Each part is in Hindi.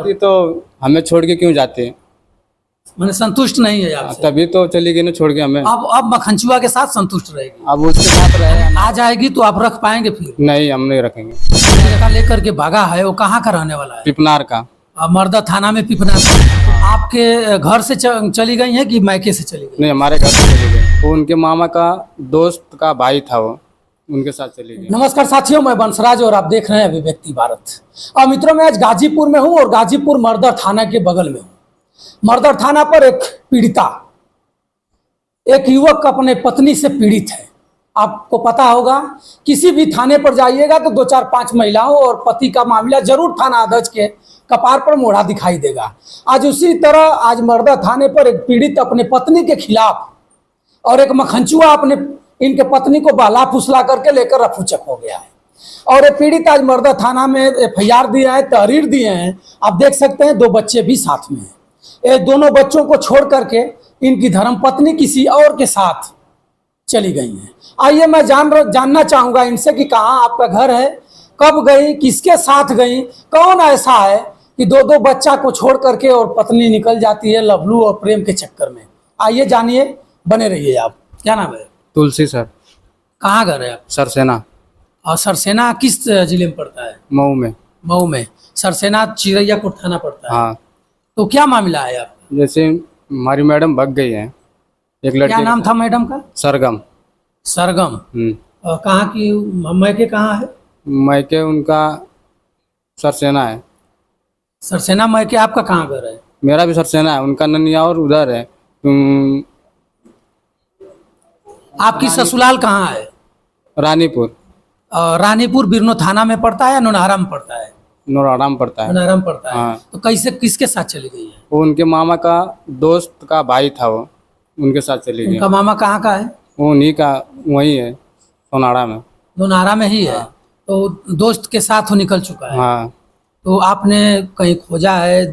ये तो हमें छोड़ के क्यों जाते हैं? मैंने संतुष्ट नहीं है आपसे। तभी तो चली गई ना छोड़ के हमें। अब मखनचुआ के साथ संतुष्ट रहेगी। अब उसके साथ रहे आ जाएगी तो आप रख पाएंगे फिर? नहीं, हम नहीं रखेंगे। लड़का लेकर के भागा है, वो कहाँ का रहने वाला है? पिपनार का। मर्दा थाना में पिपना। आपके घर से चली गई है कि मायके से चली गई? नहीं, हमारे घर से चली गई। वो उनके मामा का दोस्त का भाई था, वो उनके साथ चली गई। नमस्कार साथियों, मैं बंसराज और आप देख रहे हैं अभिव्यक्ति भारत। और मित्रों, मैं आज गाजीपुर में हूं और गाजीपुर मर्दर थाना के बगल में हूं। मर्दर थाना पर एक पीड़िता, एक युवक अपने पत्नी से पीड़ित है। आपको पता होगा, किसी भी थाने पर जाइएगा तो 2 4 5 महिलाओं और पति का मामला जरूर थाना अध्यक्ष के कपार पर मोड़ा दिखाई देगा। आज उसी तरह आज मर्दर थाने पर एक पीड़ित अपने पत्नी के खिलाफ और एक मखनचुआ अपने इनके पत्नी को बहला फुसला करके लेकर रफूचक हो गया है। और ये पीड़ित आज मर्दर थाना में FIR दिया है, तहरीर दिए हैं। आप देख सकते हैं 2 बच्चे भी साथ में हैं। ये दोनों बच्चों को छोड़ करके इनकी धर्मपत्नी किसी और के साथ चली गई हैं। आइए मैं जानना चाहूंगा इनसे कि कहाँ आपका घर है, कब गई, किसके साथ गई, कौन ऐसा है कि 2 बच्चा को छोड़ करके और पत्नी निकल जाती है लवलू और प्रेम के चक्कर में। आइए जानिए, बने रहिए आप। क्या नाम है? तुलसी सर। कहाँ घर है आप? सरसेना। और सरसेना किस जिले में पड़ता है? मऊ में। मऊ में। सरसेना चिरैयाकोट थाना पड़ता है। हाँ। तो क्या मामला है आप? जैसे हमारी मैडम भाग गई है, एक लड़की। क्या नाम था मैडम का? सरगम। सरगम। कहाँ की? मैके कहाँ है? मैके उनका सरसेना है। सरसेना मैके। आपका कहाँ घर है? मेरा भी सरसेना है, उनका ननिया और उधर है। आपकी ससुराल कहाँ है? रानीपुर। रानीपुर बिरनो थाना में पड़ता है या नोनहरा में पड़ता है? नोराड़ा में पड़ता है। नोनहरा में पड़ता है। हाँ। तो कैसे, किसके साथ चली गई है? वो उनके मामा का दोस्त का भाई था, वो उनके साथ चली गई। उनका मामा कहाँ का है? वो उन्हीं का वही है, सोनाड़ा में। नोनहरा में ही है। तो दोस्त के साथ वो निकल चुका है। हाँ। तो आपने कहीं खोजा है,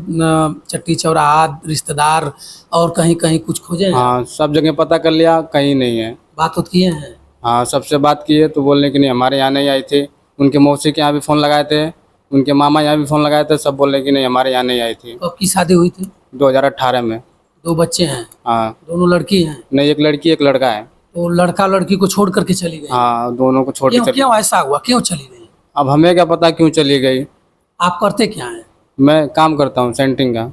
चट्टी चौराहा, रिश्तेदार और कहीं कहीं कुछ खोजे हैं? हाँ, सब जगह पता कर लिया, कहीं नहीं है। बात तो किए हैं? हाँ, सबसे बात की है तो बोलने कि नहीं, हमारे यहाँ नहीं आई थी। उनके मौसी के यहाँ भी फ़ोन लगाए थे, उनके मामा यहाँ भी फ़ोन लगाए थे, सब बोलने कि नहीं, हमारे यहाँ नहीं आई थी। कब की शादी हुई थी? 2018 में। 2 बच्चे हैं? हाँ। दोनों लड़की हैं? नहीं, एक लड़की एक लड़का है। तो लड़का लड़की को छोड़ करके चली गई? हाँ, दोनों को छोड़ के चली। क्यों ऐसा हुआ, क्यों चली गई? अब हमें क्या पता क्यों चली गई। आप करते क्या हैं? मैं काम करता हूँ सेंटरिंग का।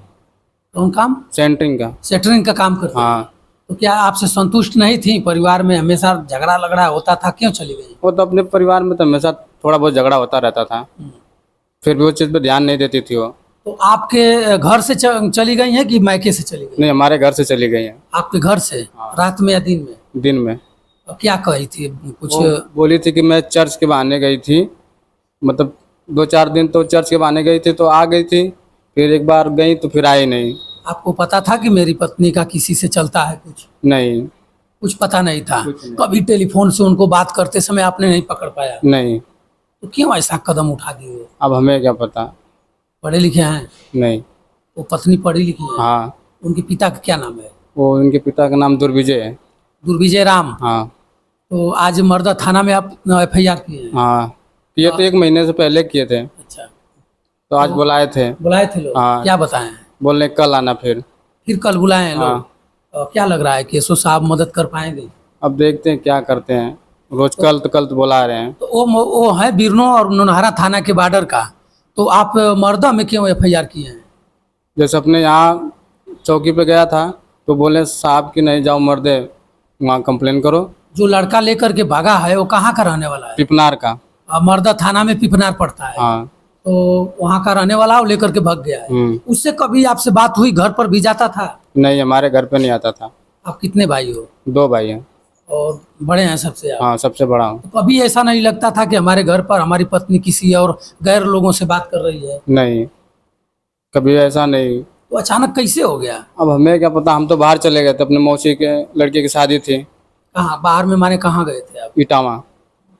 कौन काम? सेंटरिंग का। सेटरिंग का काम करते हैं? हाँ। तो क्या आपसे संतुष्ट नहीं थी? परिवार में हमेशा झगड़ा लगड़ा होता था, क्यों चली गई? वो तो अपने परिवार में तो हमेशा थोड़ा बहुत झगड़ा होता रहता था, फिर भी उस चीज़ पे ध्यान नहीं देती थी वो। तो आपके घर से चली गई है कि मायके से चली गई? नहीं, हमारे घर से चली गई है। आपके घर से? रात में या दिन में? दिन में। और क्या कही थी कुछ? बोली थी कि मैं चर्च के बहाने गई थी, मतलब 2 4 दिन तो चर्च के बहाने गई थी, तो आ गई थी, फिर एक बार गई तो फिर आई नहीं। आपको पता था कि मेरी पत्नी का किसी से चलता है कुछ? नहीं, कुछ पता नहीं था। कभी टेलीफोन से उनको बात करते समय आपने नहीं पकड़ पाया? नहीं। तो क्यों ऐसा कदम उठा दिए? अब हमें क्या पता। पढ़े लिखे हैं? नहीं। वो पत्नी पढ़ी लिखी है? हाँ। उनके पिता का क्या नाम है? वो उनके पिता का नाम दुर्विजय है। दुर्विजय राम। हाँ। तो आज मर्दा थाना में आप FIR किए हैं? हाँ, किए तो 1 महीने से पहले किए थे। अच्छा। तो आज बुलाए थे। बुलाए थे लोग? हाँ। क्या बताएं? बोलने कल आना। फिर कल बुलाए हैं लोग? हाँ। क्या लग रहा है कि एसओ साहब मदद कर पाएंगे? अब देखते हैं क्या करते हैं। रोज कल तो बुला रहे हैं। तो वो है बिरनो और नोनहरा थाना के बॉर्डर का। तो आप मर्दा में क्यों FIR किए हैं? जैसे अपने यहाँ चौकी पे गया था तो बोले साहब कि नहीं, जाओ मर्दे वहाँ कंप्लेन करो। जो लड़का लेकर के भागा है वो कहाँ का रहने वाला है? पिपनार का। मर्दा थाना में पिपनार पड़ता है। हाँ। तो वहाँ का रहने वाला, वो लेकर के भाग गया है। उससे कभी आपसे बात हुई? घर पर भी जाता था? नहीं, हमारे घर पे नहीं आता था। आप कितने भाई हो? 2 भाई हैं। और बड़े हैं सबसे आप? हाँ, सबसे बड़ा हूँ। तो कभी ऐसा नहीं लगता था कि हमारे घर पर हमारी पत्नी किसी और गैर लोगों से बात कर रही है? नहीं, कभी ऐसा नहीं। तो अचानक कैसे हो गया? अब हमें क्या पता, हम तो बाहर चले गए थे, अपने मौसी के लड़के की शादी थी। कहाँ बाहर में, माने कहाँ गए थे आप? इटावा।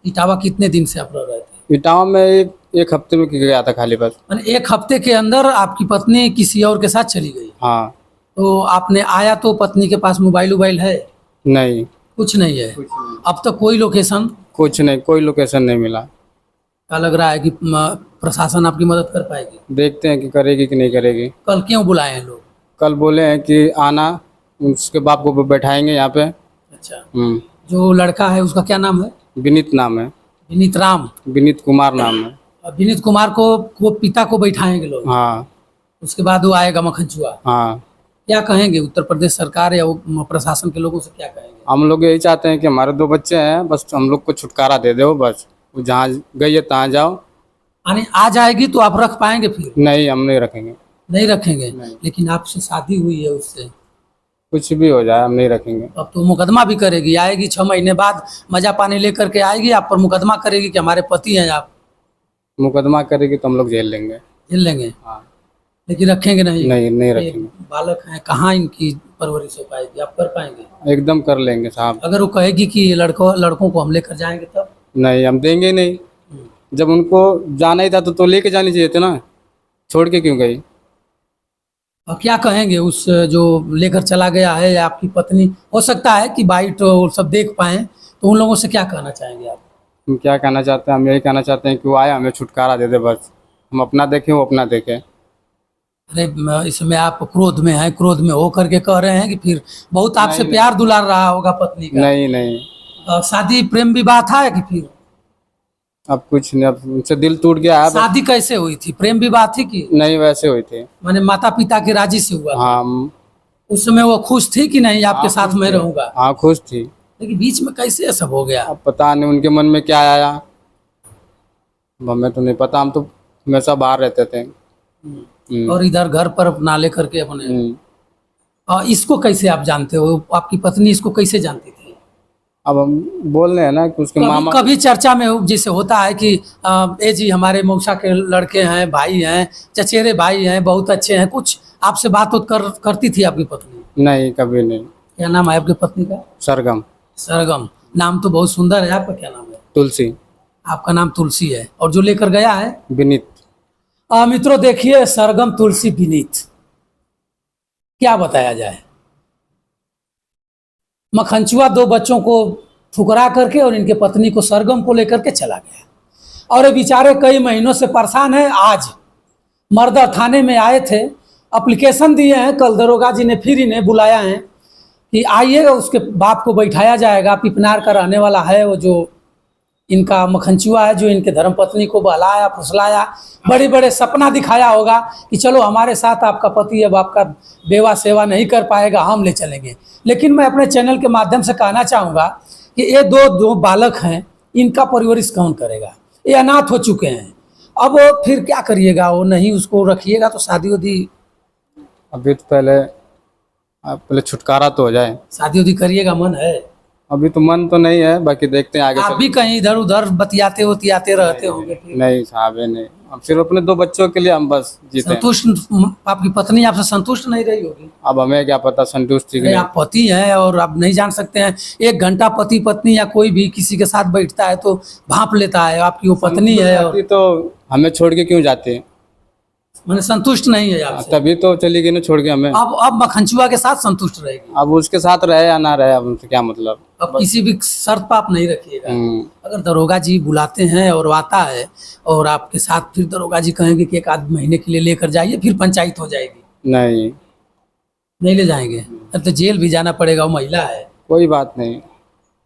इटावा कितने दिन से आप रह रहे थे? इटावा में एक हफ्ते में गया था खाली बस। माने 1 हफ्ते के अंदर आपकी पत्नी किसी और के साथ चली गई? हाँ। तो आपने आया तो पत्नी के पास मोबाइल है? नहीं, कुछ नहीं है। अब तक कोई लोकेशन? कुछ नहीं, कोई लोकेशन नहीं मिला। क्या लग रहा है कि प्रशासन आपकी मदद कर पाएगी? देखते हैं कि करेगी कि नहीं करेगी। कल क्यों बुलाए हैं लोग? कल बोले हैं कि आना, उसके बाप को बैठाएंगे यहाँ पे। अच्छा, हम्म। जो लड़का है उसका क्या नाम है? विनीत नाम है। विनीत राम? विनीत कुमार नाम है। और विनीत कुमार को पिता को बैठाएंगे लोग, हाँ उसके बाद वो आएगा मखनचुआ। हाँ। क्या कहेंगे उत्तर प्रदेश सरकार या वो प्रशासन के लोगों से, क्या कहेंगे? हम लोग यही चाहते हैं कि हमारे 2 बच्चे हैं, बस हम लोग को छुटकारा दे दो। बस वो जहाँ गई है तहाँ जाओ। यानी आ जाएगी तो आप रख पाएंगे फिर? नहीं, हम नहीं रखेंगे। नहीं रखेंगे? नहीं। लेकिन आपसे शादी हुई है उससे, कुछ भी हो जाए हम नहीं रखेंगे। अब तो मुकदमा भी करेगी, आएगी 6 महीने बाद मजा पानी लेकर के आएगी, आप पर मुकदमा करेगी कि हमारे पति हैं आप। मुकदमा करेगी तो हम लोग जेल लेंगे। झेल लेंगे? हाँ। लेकिन रखेंगे नहीं? नहीं ये रखेंगे। बालक हैं, कहाँ इनकी परवरिश हो पाएगी? आप कर पाएंगे? एकदम कर लेंगे साहब। अगर वो कहेगी कि लड़कों को हम लेकर जाएंगे तब? नहीं, हम देंगे ही नहीं। जब उनको जाना ही था तो लेके जानी चाहिए थी ना, छोड़ के क्यों गई? और क्या कहेंगे उस जो लेकर चला गया है, या आपकी पत्नी, हो सकता है कि बाइट वो सब देख पाए, तो उन लोगों से क्या कहना चाहेंगे आप? हम क्या कहना चाहते हैं? हम यही कहना चाहते हैं कि वो आए, हमें छुटकारा दे दे। बस हम अपना देखें, वो अपना देखे। अरे इसमें आप क्रोध में हैं, क्रोध में हो करके कह रहे हैं कि फिर बहुत आपसे नहीं, प्यार दुलार रहा होगा पत्नी का? नहीं नहीं। शादी प्रेम विवाह था या कि फिर अब कुछ नहीं, अब उनसे दिल टूट गया है। शादी कैसे हुई थी? प्रेम विवाह थी कि नहीं, वैसे हुई थी। माने माता पिता के राजी से हुआ था? हाँ। उस समय वो खुश थी कि नहीं आपके हाँ, साथ खुश मैं थी। रहूंगा? हाँ, खुश थी। लेकिन बीच में कैसे ये सब हो गया? अब पता नहीं उनके मन में क्या आया, हमें तो नहीं पता। हम तो हमेशा बाहर रहते थे। और इधर घर पर अपना लेकर के अपने, हम्म। और इसको कैसे आप जानते हो? आपकी पत्नी इसको कैसे जानती थी? अब हम बोल रहे हैं ना कि उसके मामा। कभी चर्चा में जैसे होता है कि ए जी हमारे मौसा के लड़के हैं, भाई हैं, चचेरे भाई हैं, बहुत अच्छे हैं, कुछ आपसे बात करती थी आपकी पत्नी? नहीं, कभी नहीं। क्या नाम है आपकी पत्नी का? सरगम। सरगम? नाम तो बहुत सुंदर है। आपका क्या नाम है? तुलसी। आपका नाम तुलसी है। और जो लेकर गया है? विनीत। मित्रों देखिए, सरगम, तुलसी, विनीत, क्या बताया जाए। मखनचुआ 2 बच्चों को ठुकरा करके और इनके पत्नी को, सरगम को लेकर के चला गया, और ये बेचारे कई महीनों से परेशान हैं। आज मर्दर थाने में आए थे, एप्लीकेशन दिए हैं। कल दरोगा जी ने फिर इन्हें बुलाया है कि आइएगा, उसके बाप को बैठाया जाएगा। पिपनार का रहने वाला है वो, जो इनका मखनचुआ है, जो इनके धर्मपत्नी को बहलाया फुसलाया, बड़े बड़े सपना दिखाया होगा कि चलो हमारे साथ आपका पति अब आपका बेवा सेवा नहीं कर पाएगा, हम ले चलेंगे। लेकिन मैं अपने चैनल के माध्यम से कहना चाहूँगा कि ये दो बालक हैं, इनका परवरिश कौन करेगा? ये अनाथ हो चुके हैं। अब वो फिर क्या करिएगा? वो नहीं उसको रखिएगा तो शादी उदी, अभी तो पहले छुटकारा तो हो जाए। शादी उदी करिएगा? मन है? अभी तो मन तो नहीं है, बाकी देखते हैं आगे। आप भी कहीं इधर उधर बतियाते उतियाते रहते होंगे फिर? नहीं साहब, है नहीं। अब सिर्फ अपने 2 बच्चों के लिए हम बस जीते हैं। संतुष्ट? आपकी पत्नी आपसे संतुष्ट नहीं रही होगी? अब हमें क्या पता संतुष्ट थी कि अरे नहीं। आप पति हैं और आप नहीं जान सकते हैं? 1 घंटा पति पत्नी या कोई भी किसी के साथ बैठता है तो भांप लेता है। आपकी वो पत्नी है और तो हमें छोड़ के क्यों जाती है? मैंने संतुष्ट नहीं है आपसे। तभी तो चली गई ना छोड़ के हमें। अब मखनचुआ के साथ संतुष्ट रहेगी? अब उसके साथ रहे या ना रहे, अब उनसे क्या मतलब। अब किसी भी शर्त पर आप नहीं रखिएगा। हम्म। अगर दरोगा जी बुलाते हैं और वो आता है और आपके साथ, फिर दरोगा जी कहेंगे कि 1 आध महीने के लिए लेकर जाइए, फिर पंचायत हो जाएगी। नहीं, नहीं ले जाएंगे? अब तो जेल भी जाना पड़ेगा, वो महिला है। कोई बात नहीं।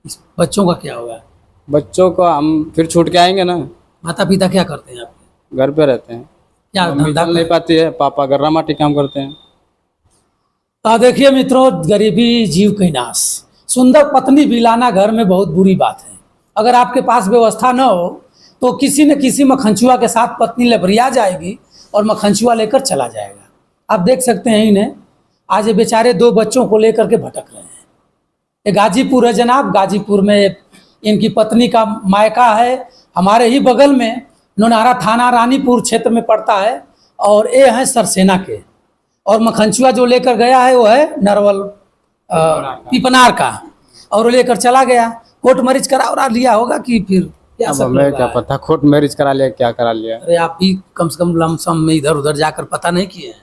इस बच्चों का क्या होगा? बच्चों को हम फिर छूट के आएंगे ना। माता पिता क्या करते हैं आपके? घर पे रहते हैं। क्या मम्मी धंधा चल नहीं पाती है, पापा गर्रा माटी काम करते हैं। देखिए मित्रों, गरीबी जीव की नाश। सुंदर पत्नी भी लाना घर में बहुत बुरी बात है। अगर आपके पास व्यवस्था न हो तो किसी न किसी मखनचुआ के साथ पत्नी लबरिया जाएगी और मखनचुआ लेकर चला जाएगा। आप देख सकते हैं इन्हें, आज ये बेचारे 2 बच्चों को लेकर के भटक रहे हैं। ये गाजीपुर है जनाब, गाजीपुर में इनकी पत्नी का मायका है, हमारे ही बगल में नोनारा थाना रानीपुर क्षेत्र में पड़ता है, और ये हैं सरसेना के। और मखनचुआ जो लेकर गया है वो है नरवल पिपनार का, और वो लेकर चला गया। कोर्ट मैरिज करा लिया होगा कि फिर क्या? अब सब हमें लोग क्या आए। पता, कोर्ट मैरिज करा लिया क्या करा लिया। अरे आप भी कम से कम लमसम में इधर उधर जाकर पता नहीं किए हैं?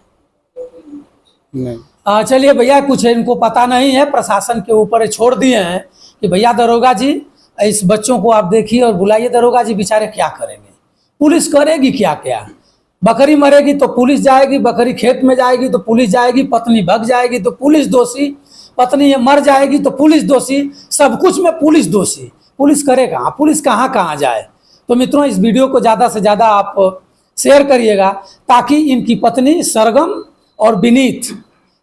नहीं। चलिए भैया, कुछ इनको पता नहीं है, प्रशासन के ऊपर छोड़ दिए हैं कि भैया दरोगा जी इस बच्चों को आप देखिए और बुलाइए। दरोगा जी बेचारे क्या करेंगे? पुलिस करेगी क्या क्या? बकरी मरेगी तो पुलिस जाएगी, बकरी खेत में जाएगी तो पुलिस जाएगी, पत्नी भग जाएगी तो पुलिस दोषी, पत्नी मर जाएगी तो पुलिस दोषी, सब कुछ में पुलिस दोषी। पुलिस करे कहाँ? पुलिस कहाँ कहाँ जाए? तो मित्रों, इस वीडियो को ज़्यादा से ज़्यादा आप शेयर करिएगा ताकि इनकी पत्नी सरगम और विनीत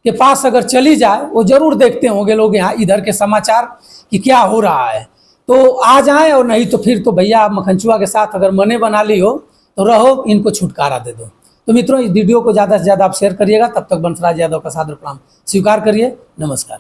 के पास अगर चली जाए, वो जरूर देखते होंगे लोग यहाँ इधर के समाचार कि क्या हो रहा है, तो आ जाएं, और नहीं तो फिर तो भैया मखनचुआ के साथ अगर मने बना ली हो तो रहो, इनको छुटकारा दे दो। तो मित्रों, इस वीडियो को ज़्यादा से ज़्यादा आप शेयर करिएगा। तब तक बंसराज यादव का सादर प्रणाम स्वीकार करिए। नमस्कार।